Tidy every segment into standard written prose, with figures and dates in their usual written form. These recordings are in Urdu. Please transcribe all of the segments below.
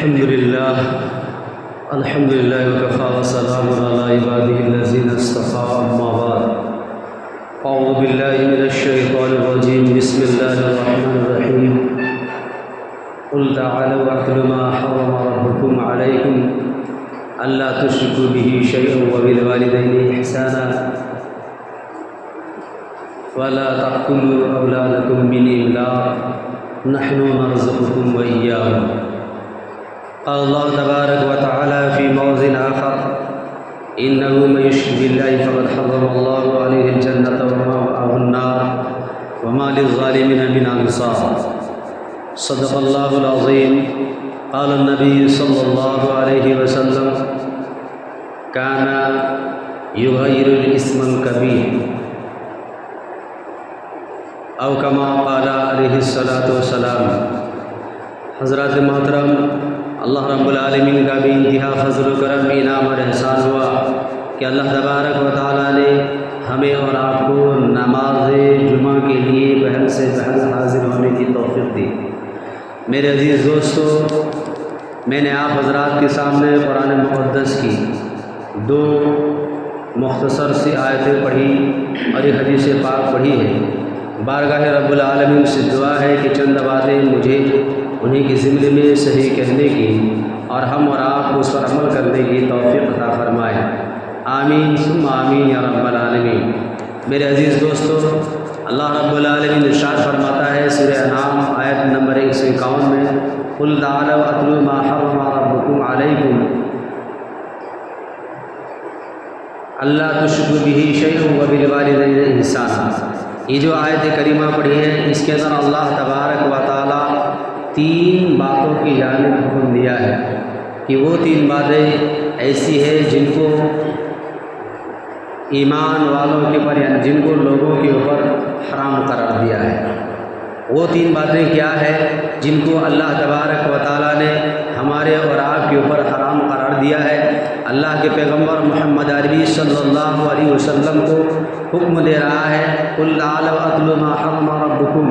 الحمد لله وكفى وسلام على عباده الذين اصطفى أما بعد أعوذ بالله من الشيطان الرجيم بسم الله الرحمن الرحيم قل تعالوا أتل ما حرم ربكم عليكم ألا تشركوا به شيئا وبالوالدين إحسانا ولا تقتلوا أولادكم من إملاق نحن نرزقكم وإياهم قال الله تبارك وتعالى في موضع آخر إنه من يشرك بالله فقد حرم الله عليه الجنة ومأواه النار وما للظالمين من أنصار صدق الله العظيم قال النبي صلى الله عليه وسلم كان يغير الاسم الكبير او كما قال علیہ الصلاۃ والسلام۔ حضرات محترم، اللہ رب العالمین کا بھی انتہا فضل و کرم انعام اور احسان ہوا کہ اللہ تبارک و تعالیٰ نے ہمیں اور آپ کو نماز جمعہ کے لیے پہل سے پہل حاضر ہونے کی توفیق دی۔ میرے عزیز دوستو، میں نے آپ حضرات کے سامنے قرآن مقدس کی دو مختصر سی آیتیں پڑھی اور ایک حدیث پاک پڑھی ہے۔ بارگاہ رب العالمین سے دعا ہے کہ چند باتیں مجھے انہیں کی ضمن میں صحیح کہنے کی اور ہم اور آپ کو اس پر عمل کرنے کی توفیق عطا فرمائے، آمین ثم آمین یا رب العالمین۔ میرے عزیز دوستو، اللہ رب العالمین ارشاد فرماتا ہے سورہ انعام آیت نمبر 151 میں، قل تعالوا اتلوا ما حرم ربکم علیکم الا تشرکوا به شیئا وبالوالدین احسانا۔ یہ جو آیت کریمہ پڑھی ہے، اس کے اندر اللہ تبارک و تعالیٰ 3 باتوں کی جانب حکم دیا ہے کہ وہ 3 باتیں ایسی ہیں جن کو ایمان والوں کے اوپر یعنی جن کو لوگوں کے اوپر حرام قرار دیا ہے۔ وہ 3 باتیں کیا ہے جن کو اللہ تبارک و تعالیٰ نے ہمارے اور آپ کے اوپر حرام قرار دیا ہے؟ اللہ کے پیغمبر محمد عربی صلی اللہ علیہ وسلم کو حکم دے رہا ہے، قل تعالوا اتلوا ما حرم ربکم،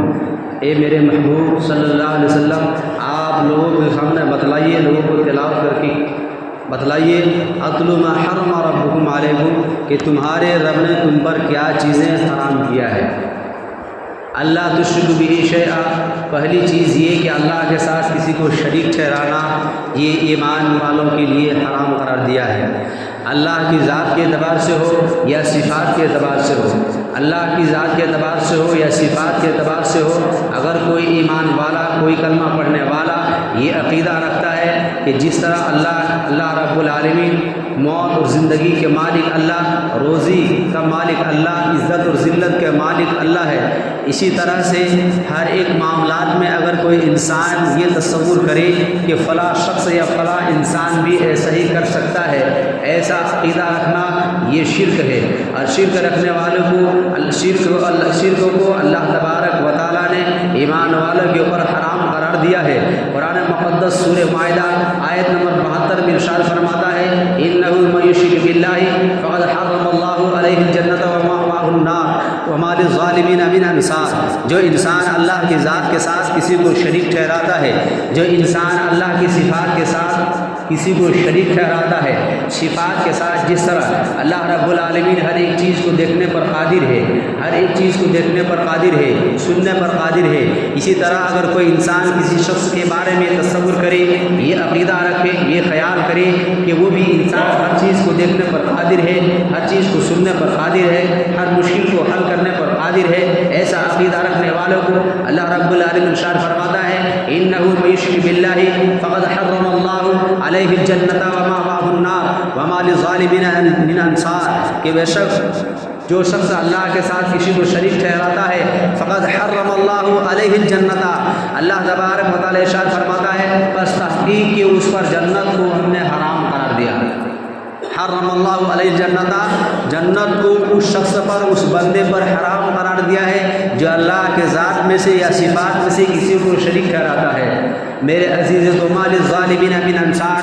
اے میرے محبوب صلی اللہ علیہ وسلم آپ لوگوں کے سامنے بتلائیے، لوگوں کو تلاوت کر کے بتلائیے، اتلوا ما حرم ربکم علیکم کہ تمہارے رب نے تم پر کیا چیزیں حرام کیا ہے۔ اللہ تشرکوا بہ شیئا، پہلی چیز یہ کہ اللہ کے ساتھ کسی کو شریک ٹھہرانا یہ ایمان والوں کے لیے حرام قرار دیا ہے۔ اللہ کی ذات کے اعتبار سے ہو یا صفات کے اعتبار سے ہو، اللہ کی ذات کے اعتبار سے ہو یا صفات کے اعتبار سے ہو، اگر کوئی ایمان والا، کوئی کلمہ پڑھنے والا یہ عقیدہ رکھتا ہے کہ جس طرح اللہ رب العالمین موت اور زندگی کے مالک اللہ، روزی کا مالک اللہ، عزت اور ذلت کے مالک اللہ ہے، اسی طرح سے ہر ایک معاملات میں اگر کوئی انسان یہ تصور کرے کہ فلاں شخص یا فلاں انسان بھی ایسا ہی کر سکتا ہے، ایسا عقیدہ رکھنا یہ شرک ہے، اور شرک رکھنے والوں کو شرک کو اللہ تبارک و تعالیٰ نے ایمان والوں کے اوپر حرام قرار دیا ہے۔ قرآن مقدس سورہ مائدہ آیت نمبر 72 میں ارشاد فرماتا ہے، انہ من یشرک باللہ فقد حرم اللہ علیہ الجنۃ ومأواہ النار وما للظالمین من انصار۔ جو انسان اللہ کی ذات کے ساتھ کسی کو شریک ٹھہراتا ہے، جو انسان اللہ کی صفات کے ساتھ کسی کو شریک ٹھہراتا ہے، صفات کے ساتھ جس طرح اللہ رب العالمین ہر ایک چیز کو دیکھنے پر قادر ہے، ہر ایک چیز کو دیکھنے پر قادر ہے، سننے پر قادر ہے، اسی طرح اگر کوئی انسان کسی شخص کے بارے میں تصور کرے، یہ عقیدہ رکھے، یہ خیال کرے کہ وہ بھی انسان ہر چیز کو دیکھنے پر قادر ہے، ہر چیز کو سننے پر قادر ہے، ہر مشکل کو حل کرنے پر قادر ہے، ایسا عقیدہ رکھنے والوں کو اللہ رب العالمین ارشاد فرماتا ہے، انہ من یشرک باللہ فقد حرم اللہ علیہ الجنۃ ومأواہ النار وما للظالمین من انصار، کہ بے شک جو شخص اللہ کے ساتھ کسی کو شریک ٹھہراتا ہے، فقد حرم اللہ علیہ الجنۃ، اللہ تبارک و تعالی ارشاد فرماتا ہے بس تحقیق کہ اس پر جنت کو ہم نے حرام قرار دیا۔ حرم اللہ علیہ الجنۃ، جنت کو اس شخص پر، اس بندے پر حرام قرار دیا ہے جو اللہ کے ذات میں سے یا صفات میں سے کسی کو شریک ٹھہراتا ہے۔ میرے عزیز تو مال الظالمین من انصار،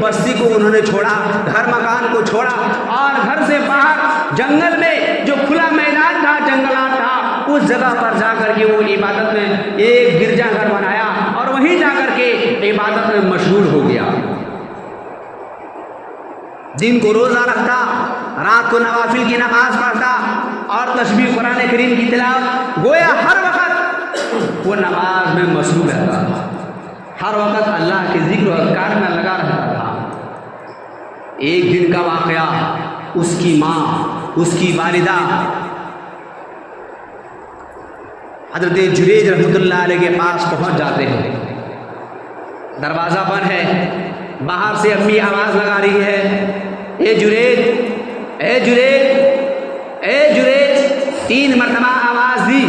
بستی کو انہوں نے چھوڑا، گھر مکان کو چھوڑا، اور گھر سے باہر جنگل میں جو کھلا میدان تھا، جنگلات تھا، اس جگہ پر جا کر کے وہ عبادت میں ایک گرجا گھر بنایا اور وہیں جا کر کے عبادت میں مشغول ہو گیا۔ دن کو روزہ رکھتا، رات کو نوافل کی نماز پڑھتا اور تسبیح قرآن کریم کی تلاوت، گویا ہر وقت وہ نماز میں مشغول رہتا تھا، ہر وقت اللہ کے ذکر و اذکار میں لگا رہتا تھا۔ ایک دن کا واقعہ، اس کی ماں، اس کی والدہ حضرت جریج رحمۃ اللہ علیہ کے پاس پہنچ جاتے ہیں۔ دروازہ بند ہے، باہر سے امی آواز لگا رہی ہے، اے جریج، اے جریج، اے جریج، 3 مرتبہ آواز دی۔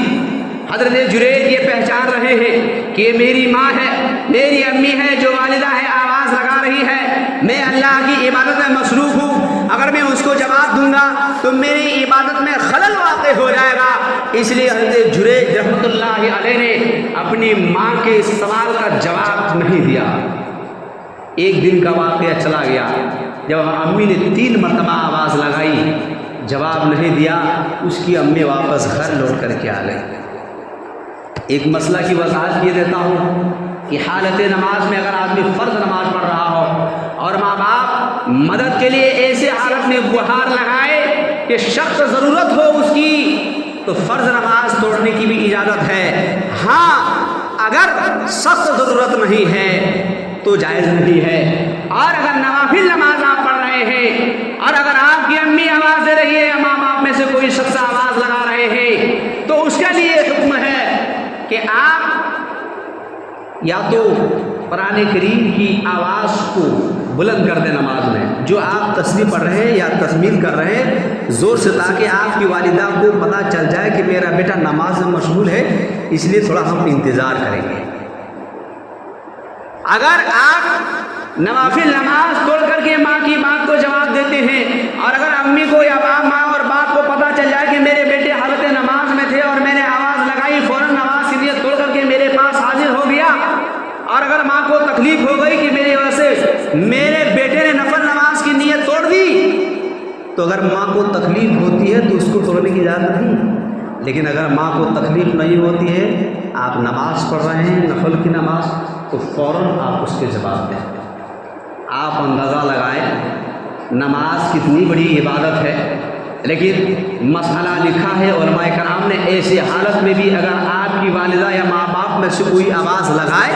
حضرت جریج یہ پہچان رہے ہیں کہ یہ میری ماں ہے، میری امی ہے، جو والدہ ہے، آواز لگا رہی ہے، میں اللہ کی عبادت میں مصروف ہوں، اگر میں اس کو جواب دوں گا تو میری عبادت میں خلل واقع ہو جائے گا۔ اس لیے حضرت جریج رحمۃ اللہ علیہ نے اپنی ماں کے اس سوال کا جواب نہیں دیا۔ ایک دن کا واقعہ چلا گیا، جب امی نے 3 مرتبہ آواز لگائی، جواب نہیں دیا، اس کی امی واپس گھر لوٹ کر کے آ گئی۔ ایک مسئلہ کی وضاحت یہ دیتا ہوں کہ حالت نماز میں اگر آدمی فرض نماز پڑھ رہا ہو اور ماں باپ مدد کے لیے ایسے حالت میں گہار لگائے کہ سخت ضرورت ہو اس کی، تو فرض نماز توڑنے کی بھی اجازت ہے۔ ہاں، اگر سخت ضرورت نہیں ہے تو جائز نہیں ہے۔ اور اگر نوافل نماز آپ پڑھ رہے ہیں اور اگر آپ کی امی آواز دے رہی ہے یا ماں باپ میں سے کوئی شخص آواز لگا رہے ہیں تو اس کے لیے حکم ہے کہ آپ یا تو قرآن کریم کی آواز کو بلند کر دیں نماز میں، جو آپ تسبیح پڑھ رہے ہیں یا تحمید کر رہے ہیں زور سے، تاکہ آپ کی والدہ کو پتہ چل جائے کہ میرا بیٹا نماز میں مشغول ہے، اس لیے تھوڑا ہم انتظار کریں گے۔ اگر آپ نوافل نماز توڑ کر کے ماں کی بات کو جواب دیتے ہیں اور اگر امی کو یا ماں اور باپ کو پتہ چل جائے کہ میرے بیٹے حالت نماز میں تھے اور میں نے آواز لگائی، فوراً نماز کی نیت توڑ کر کے میرے پاس حاضر ہو گیا، اور اگر ماں کو تکلیف ہو گئی کہ میری وجہ سے میرے بیٹے نے نفل نماز کی نیت توڑ دی، تو اگر ماں کو تکلیف ہوتی ہے تو اس کو توڑنے کی اجازت نہیں۔ لیکن اگر ماں کو تکلیف نہیں ہوتی ہے، آپ نماز پڑھ رہے ہیں نفل کی نماز، تو فوراً آپ اس کے جواب دیں۔ آپ اندازہ لگائیں نماز کتنی بڑی عبادت ہے، لیکن مسئلہ لکھا ہے علماء کرام نے، ایسی حالت میں بھی اگر آپ کی والدہ یا ماں باپ میں سے کوئی آواز لگائے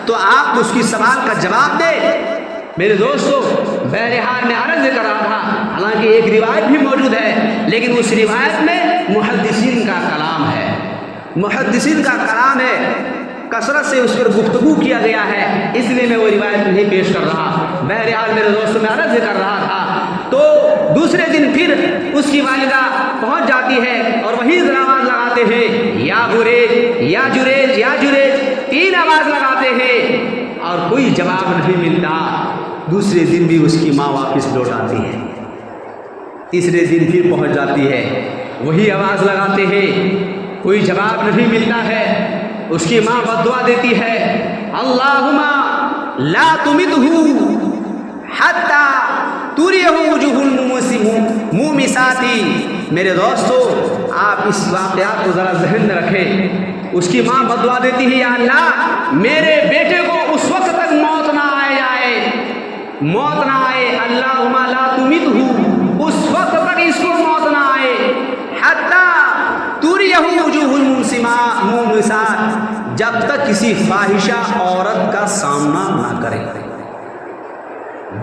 تو آپ اس کی سوال کا جواب دیں۔ میرے دوستو، بہرحال میں عرض کر رہا تھا، حالانکہ ایک روایت بھی موجود ہے، لیکن اس روایت میں محدثین کا کلام ہے، محدثین کا کلام ہے، کثرت سے اس پر گفتگو کیا گیا ہے، اس لیے میں وہ روایت نہیں پیش کر رہا۔ بہرحال میرے دوستوں، میں عرض کر رہا تھا، تو دوسرے دن پھر اس کی والدہ پہنچ جاتی ہے اور وہی آواز لگاتے ہیں، یا جریج، یا جریج، یا جریج، 3 آواز لگاتے ہیں اور کوئی جواب نہیں ملتا۔ دوسرے دن بھی اس کی ماں واپس لوٹ آتی ہے، تیسرے دن پھر پہنچ جاتی ہے، وہی آواز لگاتے ہیں، کوئی جواب نہیں ملتا ہے۔ اس کی ماں بددعا دیتی ہے، اللہم لا تمتہ حتی تریہ وجوہ المومسات۔ میرے دوستو، آپ اس واقعات کو ذرا ذہن میں رکھیں۔ اس کی ماں بددعا دیتی ہے، یا اللہ میرے بیٹے کو اس وقت تک موت نہ آ جائے، موت نہ آئے، اللہم لا تمتہ، اس وقت تک اس کو موت نہ آئے، حتی تریہ وجوہ المومسات، جب تک کسی فاحشہ عورت کا سامنا نہ کرے،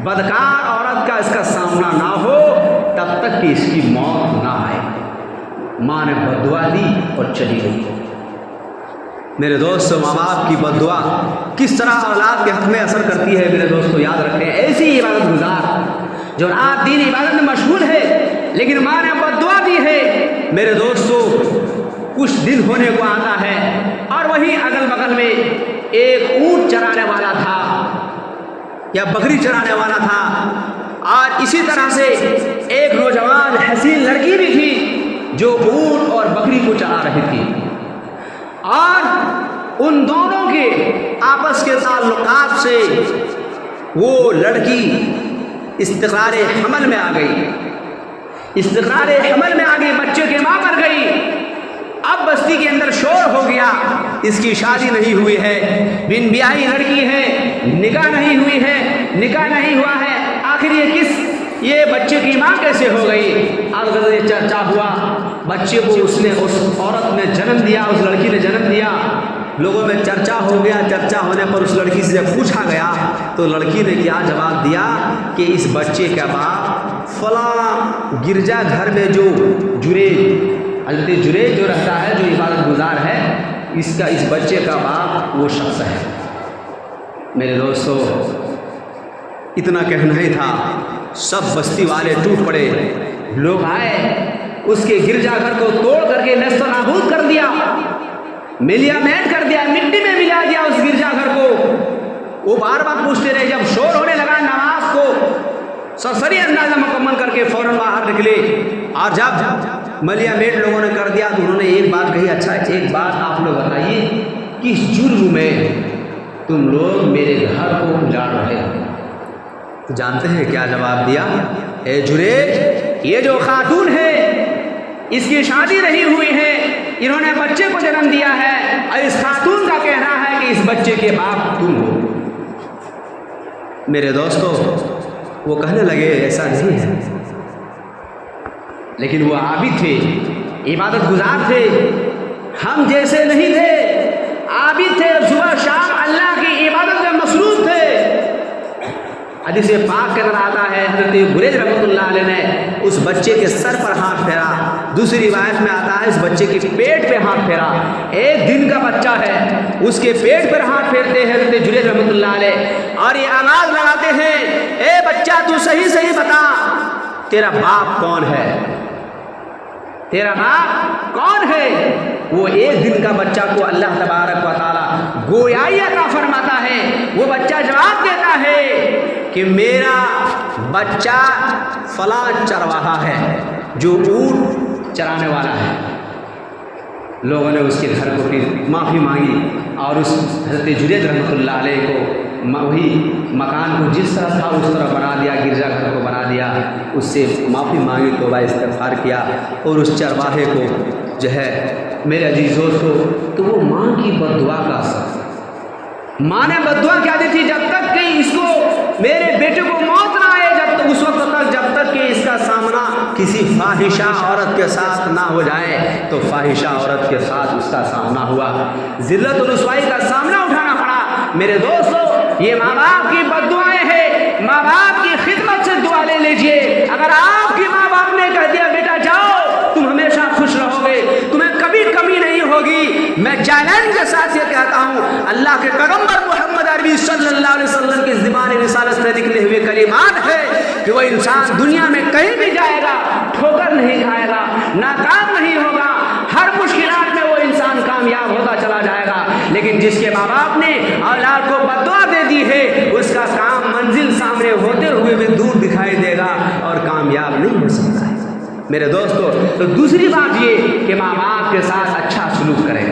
بدکار عورت کا اس کا سامنا نہ ہو، تب تک کہ اس کی موت نہ آئے۔ ماں نے بددعا دی اور چلی گئی۔ میرے دوستو، ماں باپ کی بددعا کس طرح اولاد کے حق میں اثر کرتی ہے، میرے دوستو یاد رکھیں۔ ایسی عبادت گزار جو رات دن عبادت میں مشغول ہے، لیکن ماں نے بددعا دی ہے، میرے دوستو کچھ دن ہونے کو آتا ہے اور وہی اگل بغل میں ایک اونٹ چرانے والا تھا یا بکری چرانے والا تھا، اور اسی طرح سے ایک نوجوان حسین لڑکی بھی تھی جو اونٹ اور بکری کو چرا رہی تھی، اور ان دونوں کے آپس کے تعلقات سے وہ لڑکی استقرار حمل میں آ گئی، استقرار حمل میں آ گئی، بچے کی ماں مر گئی۔ اب بستی کے اندر شور ہو گیا، اس کی شادی نہیں ہوئی ہے، بن بیاہی لڑکی ہے، نکاح نہیں ہوئی ہے، نکاح نہیں ہوا ہے، آخر یہ بچے کی ماں کیسے ہو گئی؟ اب چرچا ہوا، بچے کو اس عورت نے جنم دیا، اس لڑکی نے جنم دیا، لوگوں میں چرچا ہو گیا۔ چرچا ہونے پر اس لڑکی سے جب پوچھا گیا تو لڑکی نے کیا جواب دیا کہ اس بچے کا باپ فلاں گرجا گھر میں جو حضرت جریج جو رہتا ہے، جو عبادت گزار ہے، اس بچے کا باپ وہ شخص ہے۔ میرے دوستو، اتنا کہنا ہی تھا، سب بستی والے ٹوٹ پڑے، لوگ آئے، اس کے گرجا گھر کو توڑ کر کے نیست و نابود کر دیا، ملیا میٹ کر دیا، مٹی میں ملا دیا اس گرجا گھر کو۔ وہ بار بار پوچھتے رہے، جب شور ہونے لگا نماز کو سرسری اندازہ مکمل کر کے فوراً باہر نکلے، اور جب ملیا میٹ لوگوں نے کر دیا تو انہوں نے ایک بات کہی، اچھا ایک بات آپ لوگ بتائیے، کس جرم میں تم لوگ میرے گھر کو اجاڑ رہے ہو؟ تو جانتے ہیں کیا جواب دیا؟ اے جریج، یہ جو خاتون ہے اس کی شادی نہیں ہوئی ہے، انہوں نے بچے کو جنم دیا ہے، اور اس خاتون کا کہنا ہے کہ اس بچے کے باپ تم ہو۔ میرے دوستو، وہ کہنے لگے ایسا نہیں ہے، لیکن وہ عابد تھے، عبادت گزار تھے، ہم جیسے نہیں تھے، عابد تھے، صبح شام اللہ کی عبادت میں مصروف تھے۔ حدیث پاک کے اندر آتا ہے، حضرت جریج رحمۃ اللہ علیہ نے اس بچے کے سر پر ہاتھ پھیرا، دوسری روایت میں آتا ہے اس بچے کے پیٹ پہ ہاتھ پھیرا، ایک دن کا بچہ ہے، اس کے پیٹ پر ہاتھ پھیرتے ہیں حضرت جریج رحمۃ اللہ علیہ، اور یہ آواز لگاتے ہیں، اے بچہ تو صحیح بتا، تیرا باپ کون ہے؟ تیرا باپ کون ہے؟ وہ ایک دن کا بچہ کو اللہ تبارک و تعالی گویائی عطا فرماتا ہے، وہ بچہ جواب دیتا ہے کہ میرا بچہ فلاں چرواہا ہے جو اونٹ چرانے والا ہے۔ لوگوں نے اس کے گھر کو پھر معافی مانگی، اور اس حضرت جریج رحمۃ اللہ علیہ کو وہی مکان کو جس طرح تھا اس طرح بنا دیا، گرجا گھر کو بنا دیا، اس سے معافی مانگی، توبہ استغفار کیا، اور اس چرواہے کو جو ہے میرے عزیز دوستو، تو وہ ماں کی بد دعا کا اثر، ماں نے بد دعا کیا دی تھی، جب تک کہ اس کو میرے بیٹے کو موت نہ آئے، جب تک اس وقت تک جب تک کہ اس کا سامنا کسی فاحشہ عورت کے ساتھ نہ ہو جائے، تو فاحشہ عورت کے ساتھ اس کا سامنا ہوا، ذلت و رسوائی کا سامنا اٹھانا پڑا۔ میرے دوستو، یہ ماں باپ کی بد دعائیں ہیں، ماں باپ کی خدمت سے دعا لے لیجئے۔ اگر آپ کی ماں باپ نے کہہ دیا بیٹا جاؤ، تم ہمیشہ خوش رہو گے، تمہیں کبھی کمی نہیں ہوگی، میں چیلنج کے ساتھ یہ کہتا ہوں، اللہ کے پیغمبر محمد عربی صلی اللہ علیہ وسلم کی زبان رسالت سے نکلے ہوئے کلمات ہے کہ وہ انسان دنیا میں کہیں بھی جائے گا ٹھوکر نہیں کھائے گا، ناکام نہیں ہوگا، ہر مشکلات میں وہ انسان کامیاب ہوتا چلا جائے گا، لیکن جس کے ماں باپ نے اولاد کو بد دعا دے دی ہے، اس کا کام منزل سامنے ہوتے ہوئے بھی دور دکھائی دے گا اور کامیاب نہیں ہو سکتا ہے۔ میرے دوستو، تو دوسری بات یہ کہ ماں باپ کے ساتھ اچھا سلوک کریں،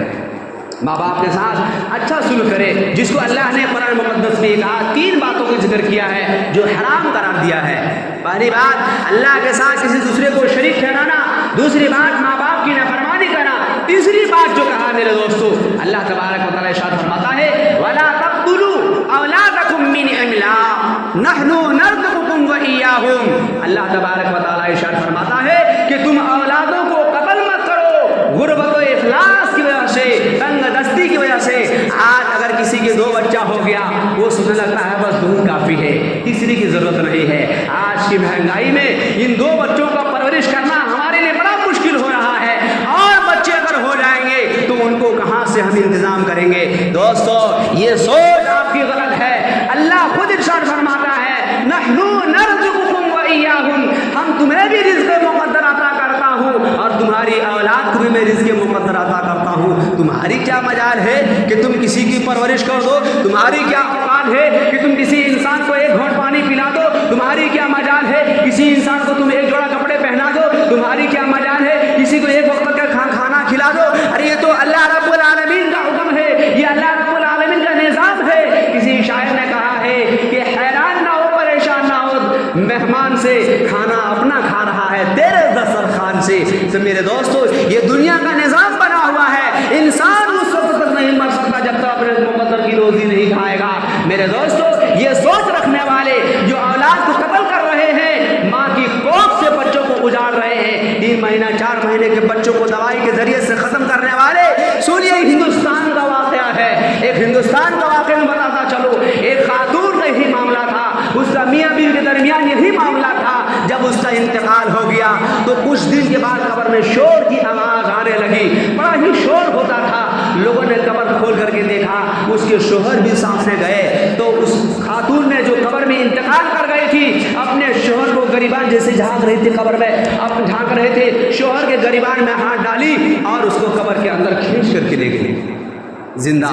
ماں باپ کے ساتھ اچھا سلوک کرے، جس کو اللہ نے قرآن مقدس میں کہا، تین باتوں کا ذکر کیا ہے جو حرام قرار دیا ہے۔ پہلی بات اللہ کے ساتھ کسی دوسرے کو شریک ٹھہرانا، دوسری بات ماں باپ کی نافرمانی کرنا، تیسری بات جو کہا میرے دوستو، اللہ تبارک و تعالیٰ ارشاد فرماتا ہے وَلَا تَقْتُلُوا أَوْلَادَكُم مِّنْ إِمْلَاقٍ نَحْنُ نَرْزُقُكُمْ وَإِيَّاهُمْ۔ اللہ تبارک و تعالیٰ ارشاد فرماتا ہے کہ تم اولادوں کو قتل مت کرو غربت و افلاس کی وجہ سے، تنگ دستی کی وجہ سے۔ آج اگر کسی کے 2 بچہ ہو گیا، وہ سمجھنے لگتا ہے بس 2 کافی ہے، تیسری کی ضرورت نہیں ہے۔ آج کی مہنگائی میں ان 2 بچوں کا پرورش کرنا ہمارے لیے بڑا مشکل ہو رہا ہے، اور بچے اگر ہو جائیں گے تو ان کو کہاں سے ہم انتظام کریں گے؟ دوستو، یہ سوچ آپ کی غلط ہے۔ اللہ خود ارشاد فرماتا ہے نحن نرزقکم وإیاہم، ہم تمہیں بھی رزق مقدر عطا کرتا ہوں اور تمہاری اولاد کو بھی میں رزق مقدر عطا کرتا ہوں۔ تمہاری کیا مجال ہے کہ تم کسی کی پرورش کر دو؟ تمہاری کیا اوقات ہے کہ تم کسی انسان کو 1 گھونٹ پانی پلا دو؟ تمہاری کیا مجال ہے کسی انسان کو تم 1 جوڑا کپڑے پہنا دو؟ تمہاری کیا مجال ہے کسی کو 1 وقت کا کھانا کھلا دو؟ ارے یہ تو اللہ رب العالمین کا حکم ہے، یہ اللہ رب العالمین کا نظام ہے۔ کسی شاعر نے کہا ہے کہ حیران مہمان سے کھانا اپنا کھا رہا ہے تیرے دسترخوان سے۔ تو میرے دوستو یہ دنیا کا نظام بنا ہوا ہے، انسان اس وقت تک نہیں مر سکتا جب تک اپنے مقدر کی روزی نہیں کھائے گا۔ میرے دوستو یہ سوچ رکھنے والے جو اولاد کو قتل کر رہے ہیں، ماں کی کوکھ سے بچوں کو اجاڑ رہے ہیں، 3 مہینہ 4 مہینے کے بچوں کو دوائی کے ذریعے سے ختم کرنے والے، سنیے ہندوستان کا واقعہ ہے، ایک ہندوستان کا واقعہ میں بتاتا چلو۔ ایک خاتون کا یہی معاملہ تھا، اس کا میاں بیوی کے درمیان یہی معاملہ تھا۔ جب اس کا انتقال ہو گیا تو کچھ دن کے بعد قبر میں شور کی آواز آنے لگی، بڑا ہی شور ہوتا تھا۔ لوگوں نے قبر کھول کر کے دیکھا، اس کے شوہر بھی سامنے گئے، تو اس خاتون نے جو قبر میں انتقال کر گئی تھی اپنے شوہر کو گریبان جیسے جھانک رہی تھی، قبر میں اب جھانک رہے تھے، شوہر کے گریبان میں ہاتھ ڈالی اور اس کو قبر کے اندر کھینچ کر کے لے گئی زندہ۔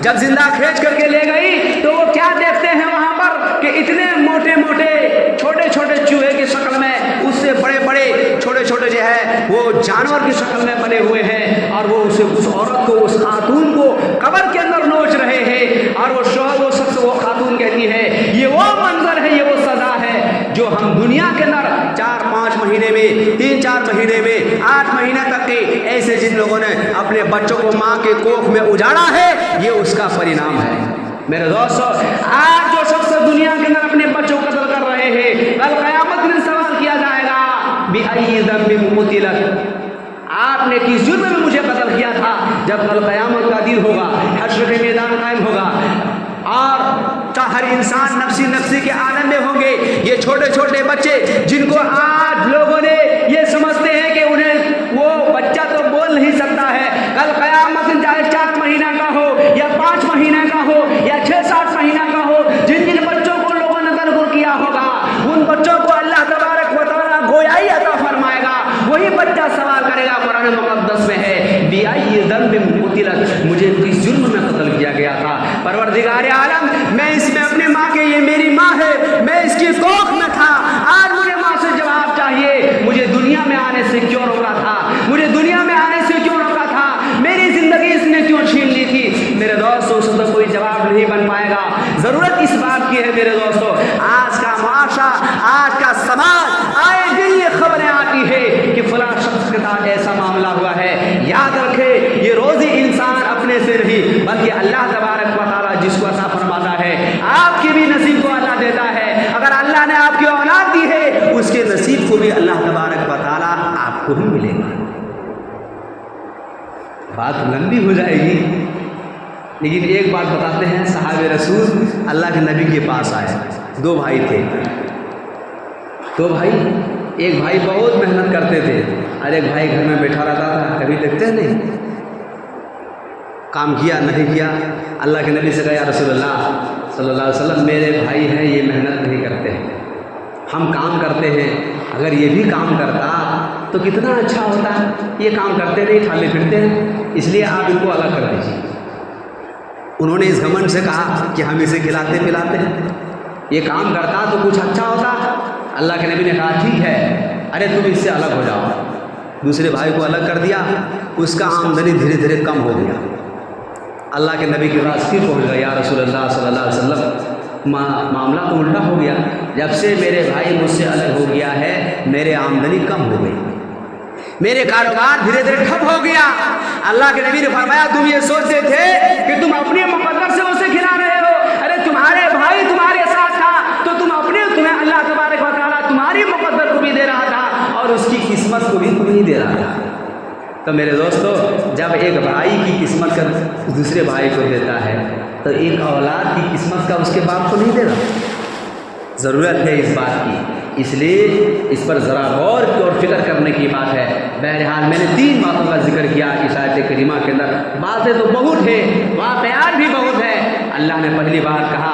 جب زندہ کھینچ کر کے لے گئی تو وہ کیا دیکھتے ہیں وہاں پر کہ اتنے موٹے موٹے چھوٹے چھوٹے چوہے کی شکل میں، اس سے بڑے بڑے چھوٹے چھوٹے جو ہے وہ جانور کی شکل میں بنے ہوئے ہیں، اور وہ اس عورت کو، اس خاتون کو قبر کے اندر نوچ رہے ہیں، اور وہ شوہر، وہ شخص، وہ خاتون کہتی ہے یہ وہ منظر ہے، یہ وہ سزا ہے جو ہم دنیا کے اندر 4-5 مہینے میں، 3-4 مہینے میں، 8 مہینے تک کے ایسے جن لوگوں نے اپنے بچوں کو ماں کے کوکھ میں اجاڑا ہے، یہ اس کا پرینام ہے۔ میرے دوستو آج جو شخص دنیا کے اندر اپنے بچوں کو قتل کر رہے ہیں، کل قیامت میں سوال کیا جائے گا بِأَيِّ ذَنبٍ قُتِلَتْ، آپ نے کس جرم میں مجھے قتل کیا تھا؟ جب کل قیامت کا دن ہوگا، حشر کے میدان قائم ہوگا، اور ہر انسان نفسی نفسی کے عالم میں ہوں گے، یہ چھوٹے چھوٹے بچے جن کو آج لوگوں نے یہ سمجھتے ہیں کہ انہیں وہ بچہ تو بول نہیں سکتا ہے، کل قیامت چاہے 4 مہینہ کا ہو یا 5 مہینہ کا ہو یا 6-7 مہینہ کا ہو، جن جن بچوں کو لوگوں نے تنقید کیا ہوگا، ان بچوں کو اللہ تبارک و تعالیٰ گویائی عطا فرمائے گا، وہی بچہ سوال کرے گا۔ قرآن مقدس میں ہے بِأَيِّ ذَنبٍ قُتِلَتْ، مجھے کس جرم میں قتل کیا گیا تھا؟ پروردگار عالم، میں اس میں اپنے ماں کے، یہ میری ماں ہے، میں اس کی کوکھ میں تھا، آج مجھے ماں سے جواب چاہیے، مجھے دنیا میں آنے سے کیوں روکا تھا؟ مجھے دنیا میں آنے سے کیوں روکا تھا؟ میری زندگی اس نے کیوں چھین لی تھی؟ میرے دوستو اس کا کوئی جواب نہیں بن پائے گا۔ ضرورت اس بات کی ہے میرے دوستو، آج کا معاشرہ، آج کا سماج، آئے دن یہ خبریں آتی ہے کہ فلاں شخص کے ساتھ ایسا معاملہ ہوا ہے۔ یاد رکھے یہ روزی انسان اپنے سے نہیں بلکہ اللہ تبارک و تعالیٰ جس کو عطا فرماتا ہے، آپ کی بھی نصیب کو اللہ دیتا ہے۔ اگر اللہ نے آپ کی اولاد دی ہے، اس کے نصیب کو بھی اللہ تبارک و تعالیٰ آپ کو ہی ملے گا۔ بات لمبی ہو جائے گی، لیکن ایک بات بتاتے ہیں، صحابہ رسول اللہ کے نبی کے پاس آئے، 2 بھائی تھے، 2 بھائی، ایک بھائی بہت محنت کرتے تھے اور ایک بھائی گھر میں بیٹھا رہتا تھا، کبھی دیکھتے نہیں، کام کیا نہیں کیا۔ اللہ کے نبی سے کہا یا رسول اللہ صلی اللہ علیہ وسلم، میرے بھائی ہیں یہ محنت نہیں کرتے، ہم کام کرتے ہیں، اگر یہ بھی کام کرتا تو کتنا اچھا ہوتا، یہ کام کرتے نہیں، ٹھالے پھرتے ہیں، اس لیے آپ ان کو الگ کر دیجیے۔ انہوں نے اس گھمنڈ سے کہا کہ ہم اسے کھلاتے پلاتے ہیں، یہ کام کرتا تو کچھ اچھا ہوتا۔ اللہ کے نبی نے کہا ٹھیک ہے، ارے تم اس سے الگ ہو جاؤ۔ دوسرے بھائی کو الگ کر دیا، اس کا آمدنی دھیرے دھیرے کم ہو گیا۔ اللہ کے نبی کے پاس پھر پہنچ گیا، یا رسول اللہ صلی اللہ علیہ وسلم، معاملہ تو الٹا ہو گیا، جب سے میرے بھائی مجھ سے الگ ہو گیا ہے میرے آمدنی کم ہو گئی، میرے کاروبار دھیرے دھیرے ٹھپ ہو گیا۔ اللہ کے نبی نے فرمایا تم یہ سوچتے تھے کہ تم اپنے مقدر سے اسے کھلا رہے ہو، ارے تمہارے بھائی تمہارے ساتھ تھا تو تمہیں اللہ تبارک و تعالیٰ تمہاری مقدر کو بھی دے رہا تھا اور اس کی قسمت کو بھی تمہیں دے رہا تھا۔ تو میرے دوستو جب ایک بھائی کی قسمت کا دوسرے بھائی کو دیتا ہے تو ایک اولاد کی قسمت کا اس کے باپ کو نہیں دے رہا۔ ضرورت ہے اس بات کی، اس لیے اس پر ذرا غور اور فکر کرنے کی بات ہے۔ بہرحال میں نے 3 باتوں کا ذکر کیا اس آیت کریمہ کے اندر، باتیں تو بہت ہیں، واقعات بھی بہت ہیں۔ اللہ نے پہلی بار کہا